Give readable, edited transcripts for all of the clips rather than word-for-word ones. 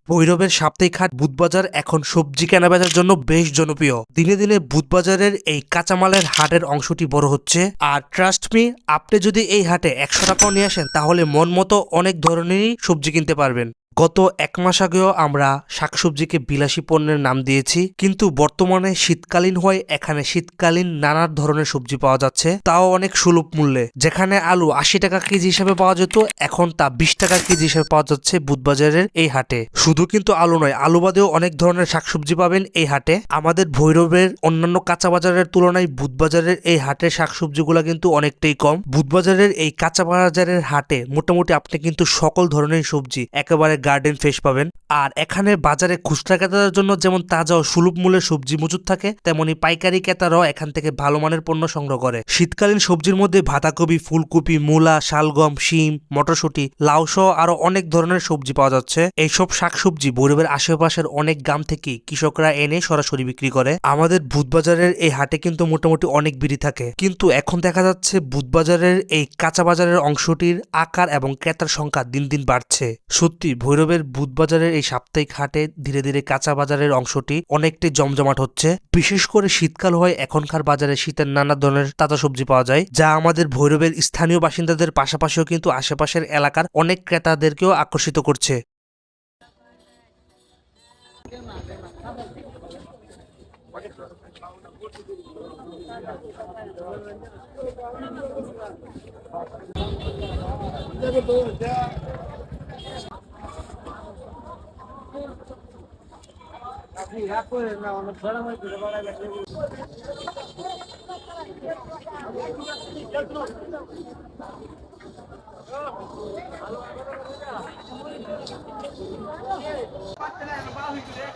ভৈরবের সাপ্তাহিক হাট বুধবাজার এখন সবজি কেনাবেচার জন্য বেশ জনপ্রিয়। দিনে দিনে বুধবাজারের এই কাঁচামালের হাটের অংশটি বড় হচ্ছে। আর ট্রাস্ট মি, আপনি যদি এই হাটে 100 টাকাও নিয়ে আসেন তাহলে মন মতো অনেক ধরনেরই সবজি কিনতে পারবেন। গত 1 মাস আগেও আমরা শাকসবজিকে বিলাসী পণ্যের নাম দিয়েছি, কিন্তু বর্তমানে শীতকালীন হয়ে এখানে শীতকালীন নানা ধরনের সবজি পাওয়া যাচ্ছে, তাও অনেক সুলভ মূল্যে। যেখানে আলু 80 টাকা কেজি হিসেবে পাওয়া যেত, এখন তা 20 টাকা কেজি হিসেবে পাওয়া যাচ্ছে বুধবাজারের এই হাটে। শুধু কিন্তু আলু নয়, আলু বাদেও অনেক ধরনের শাকসবজি পাবেন এই হাটে। আমাদের ভৈরবের অন্যান্য কাঁচা বাজারের তুলনায় বুধবাজারের এই হাটের শাকসবজিগুলো কিন্তু অনেকটাই কম। বুধবাজারের এই কাঁচা বাজারের হাটে মোটামুটি আপনি কিন্তু সকল ধরনের সবজি একেবারে গার্ডেন ফ্রেশ পাবেন। আর এখানে বাজারে খুচরা ক্রেতাদের জন্য যেমন তাজা ও সুলভ মূল্যের সবজি মজুদ থাকে, তেমনি পাইকারি ক্রেতারাও এখান থেকে ভালো মানের পণ্য সংগ্রহ করে। শীতকালীন সবজির মধ্যে বাঁধাকপি, ফুলকপি, মূলা, শালগম, শিম, মটরশুঁটি, লাউ সহ আরো অনেক ধরনের সবজি পাওয়া যাচ্ছে। এইসব শাকসবজি ভৈরবের আশেপাশের অনেক গ্রাম থেকে কৃষকরা এনে সরাসরি বিক্রি করে। আমাদের বুধবাজারের এই হাটে কিন্তু মোটামুটি অনেক ভিড় থাকে, কিন্তু এখন দেখা যাচ্ছে বুধবাজারের এই কাঁচা বাজারের অংশটির আকার এবং ক্রেতার সংখ্যা দিন দিন বাড়ছে। সত্যি ভৈরবের বুধবাজারের এই সাপ্তাহিক হাটে ধীরে ধীরে কাঁচা বাজারের অংশটি অনেকটাই জমজমাট হচ্ছে। বিশেষ করে শীতকাল হয় এখনকার বাজারে শীতের নানা ধরনের তাজা সবজি পাওয়া যায়, যা আমাদের ভৈরবের স্থানীয় বাসিন্দাদের পাশাপাশিও কিন্তু আশেপাশের এলাকার অনেক ক্রেতাদেরকেও আকর্ষিত করছে।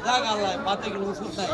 জাগাল্লাই পাতে গেলে ওষুধ নাই